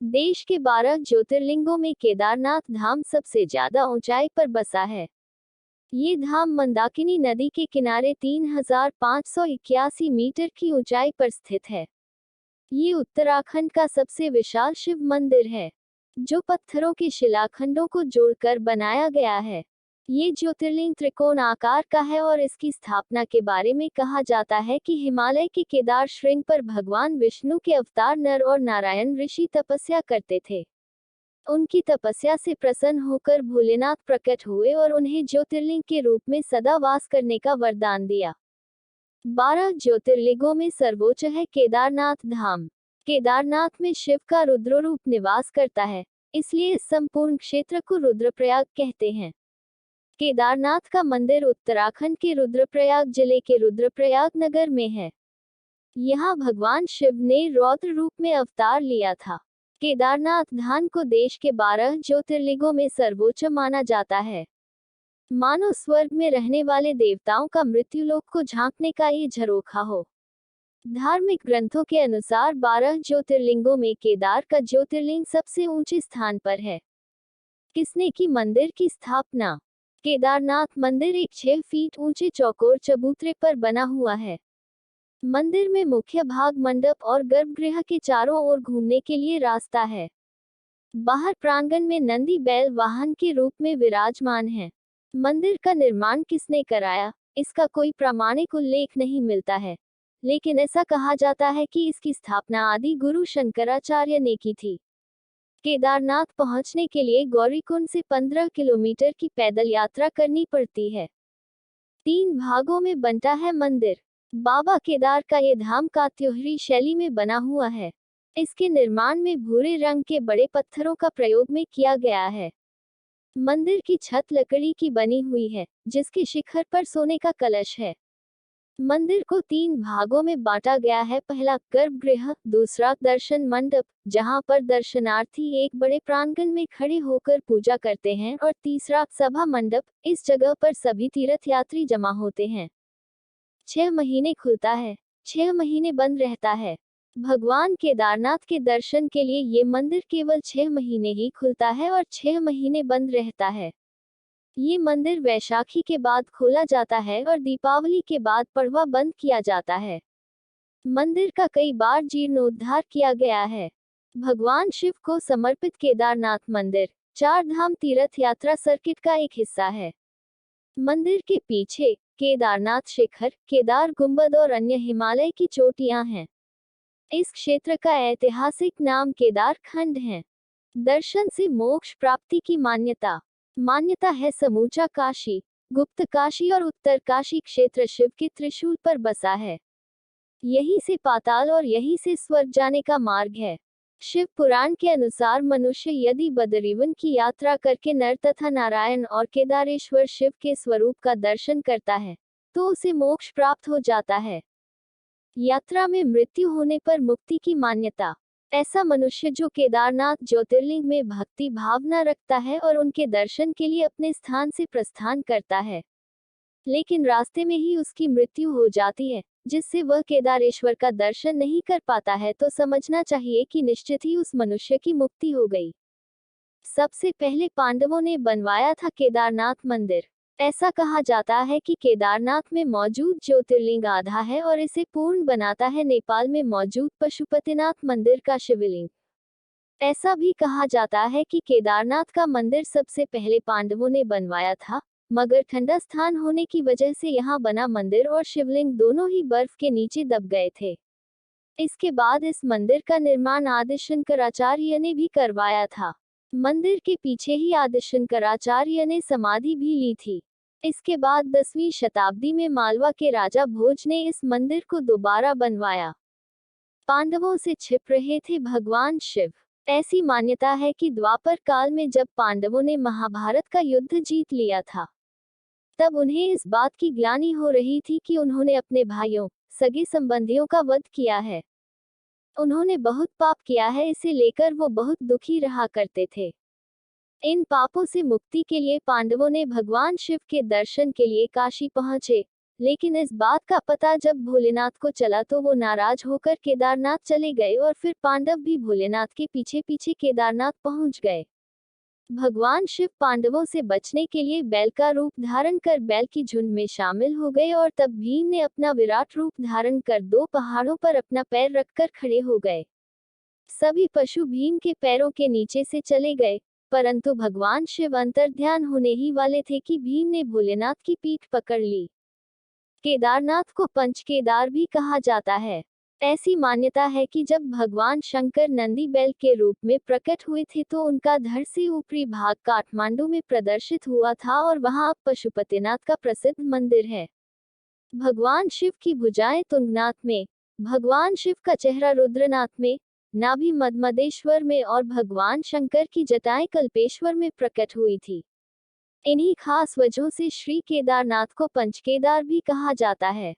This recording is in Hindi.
देश के 12 ज्योतिर्लिंगों में केदारनाथ धाम सबसे ज्यादा ऊंचाई पर बसा है। ये धाम मंदाकिनी नदी के किनारे 3581 मीटर की ऊंचाई पर स्थित है। ये उत्तराखंड का सबसे विशाल शिव मंदिर है, जो पत्थरों के शिलाखंडों को जोड़कर बनाया गया है। ये ज्योतिर्लिंग त्रिकोण आकार का है और इसकी स्थापना के बारे में कहा जाता है कि हिमालय के केदार श्रृंग पर भगवान विष्णु के अवतार नर और नारायण ऋषि तपस्या करते थे। उनकी तपस्या से प्रसन्न होकर भोलेनाथ प्रकट हुए और उन्हें ज्योतिर्लिंग के रूप में सदा वास करने का वरदान दिया। 12 ज्योतिर्लिंगों में सर्वोच्च है केदारनाथ धाम। केदारनाथ में शिव का रुद्र रूप निवास करता है, इसलिए इस संपूर्ण क्षेत्र को रुद्रप्रयाग कहते हैं। केदारनाथ का मंदिर उत्तराखंड के रुद्रप्रयाग जिले के रुद्रप्रयाग नगर में है। यहाँ भगवान शिव ने रौद्र रूप में अवतार लिया था। केदारनाथ धाम को देश के 12 ज्योतिर्लिंगों में सर्वोच्च माना जाता है। मानो स्वर्ग में रहने वाले देवताओं का मृत्युलोक को झांकने का ये झरोखा हो। धार्मिक ग्रंथों के अनुसार 12 ज्योतिर्लिंगों में केदार का ज्योतिर्लिंग सबसे ऊंचे स्थान पर है। किसने की मंदिर की स्थापना? केदारनाथ मंदिर एक 6 फीट ऊंचे चौकोर चबूतरे पर बना हुआ है। मंदिर में मुख्य भाग मंडप और गर्भगृह के चारों ओर घूमने के लिए रास्ता है। बाहर प्रांगण में नंदी बैल वाहन के रूप में विराजमान है। मंदिर का निर्माण किसने कराया, इसका कोई प्रामाणिक उल्लेख नहीं मिलता है, लेकिन ऐसा कहा जाता है कि इसकी स्थापना आदि गुरु शंकराचार्य ने की थी। केदारनाथ पहुंचने के लिए गौरीकुंड से 15 किलोमीटर की पैदल यात्रा करनी पड़ती है। 3 भागों में बंटा है मंदिर। बाबा केदार का ये धाम कात्योहरी शैली में बना हुआ है। इसके निर्माण में भूरे रंग के बड़े पत्थरों का प्रयोग में किया गया है। मंदिर की छत लकड़ी की बनी हुई है, जिसके शिखर पर सोने का कलश है। मंदिर को 3 भागों में बांटा गया है। पहला गर्भगृह, दूसरा दर्शन मंडप, जहां पर दर्शनार्थी एक बड़े प्रांगण में खड़े होकर पूजा करते हैं, और तीसरा सभा मंडप। इस जगह पर सभी तीर्थयात्री जमा होते हैं। 6 महीने खुलता है, 6 महीने बंद रहता है। भगवान केदारनाथ के दर्शन के लिए ये मंदिर केवल 6 महीने ही खुलता है और 6 महीने बंद रहता है। ये मंदिर वैशाखी के बाद खोला जाता है और दीपावली के बाद पड़वा बंद किया जाता है। मंदिर का कई बार जीर्णोद्धार किया गया है। भगवान शिव को समर्पित केदारनाथ मंदिर 4 धाम तीर्थ यात्रा सर्किट का एक हिस्सा है। मंदिर के पीछे केदारनाथ शिखर, केदार गुंबद और अन्य हिमालय की चोटियां हैं। इस क्षेत्र का ऐतिहासिक नाम केदार खंड है। दर्शन से मोक्ष प्राप्ति की मान्यता है। समूचा काशी, गुप्त काशी और उत्तर काशी क्षेत्र शिव के त्रिशूल पर बसा है। यहीं से पाताल और यहीं से स्वर्ग जाने का मार्ग है। शिव पुराण के अनुसार मनुष्य यदि बदरीवन की यात्रा करके नर तथा नारायण और केदारेश्वर शिव के स्वरूप का दर्शन करता है, तो उसे मोक्ष प्राप्त हो जाता है। यात्रा में मृत्यु होने पर मुक्ति की मान्यता। ऐसा मनुष्य जो केदारनाथ ज्योतिर्लिंग में भक्ति भावना रखता है और उनके दर्शन के लिए अपने स्थान से प्रस्थान करता है, लेकिन रास्ते में ही उसकी मृत्यु हो जाती है, जिससे वह केदारेश्वर का दर्शन नहीं कर पाता है, तो समझना चाहिए कि निश्चित ही उस मनुष्य की मुक्ति हो गई। सबसे पहले पांडवों ने बनवाया था केदारनाथ मंदिर। ऐसा कहा जाता है कि केदारनाथ में मौजूद ज्योतिर्लिंग आधा है और इसे पूर्ण बनाता है नेपाल में मौजूद पशुपतिनाथ मंदिर का शिवलिंग। ऐसा भी कहा जाता है कि केदारनाथ का मंदिर सबसे पहले पांडवों ने बनवाया था, मगर ठंडा स्थान होने की वजह से यहाँ बना मंदिर और शिवलिंग दोनों ही बर्फ के नीचे दब गए थे। इसके बाद इस मंदिर का निर्माण आदि शंकराचार्य ने भी करवाया था। मंदिर के पीछे ही आदि शंकराचार्य ने समाधि भी ली थी। इसके बाद 10वीं शताब्दी में मालवा के राजा भोज ने इस मंदिर को दोबारा बनवाया। पांडवों से छिप रहे थे भगवान शिव। ऐसी मान्यता है कि द्वापर काल में जब पांडवों ने महाभारत का युद्ध जीत लिया था, तब उन्हें इस बात की ग्लानि हो रही थी कि उन्होंने अपने भाइयों, सगे संबंधियों का वध किया है। उन्होंने बहुत पाप किया है, इसे लेकर वो बहुत दुखी रहा करते थे। इन पापों से मुक्ति के लिए पांडवों ने भगवान शिव के दर्शन के लिए काशी पहुंचे। लेकिन इस बात का पता जब भोलेनाथ को चला तो वो नाराज होकर केदारनाथ चले गए और फिर पांडव भी भोलेनाथ के पीछे पीछे केदारनाथ पहुंच गए। भगवान शिव पांडवों से बचने के लिए बैल का रूप धारण कर बैल की झुंड में शामिल हो गए और तब भीम ने अपना विराट रूप धारण कर दो पहाड़ों पर अपना पैर रखकर खड़े हो गए। सभी पशु भीम के पैरों के नीचे से चले गए, परंतु भगवान शिव अंतर्ध्यान होने ही वाले थे कि भीम ने भोलेनाथ की पीठ पकड़ ली। केदारनाथ को पंच केदार भी कहा जाता है। ऐसी मान्यता है कि जब भगवान शंकर नंदी बैल के रूप में प्रकट हुए थे तो उनका धड़ से ऊपरी भाग काठमांडू में प्रदर्शित हुआ था और वहां अब पशुपतिनाथ का प्रसिद्ध मंदिर है। भगवान शिव की भुजाएं तुंगनाथ में, भगवान शिव का चेहरा रुद्रनाथ में, नाभि मदमदेश्वर में और भगवान शंकर की जटाएं कल्पेश्वर में प्रकट हुई थी। इन्हीं खास वजहों से श्री केदारनाथ को पंच केदार भी कहा जाता है।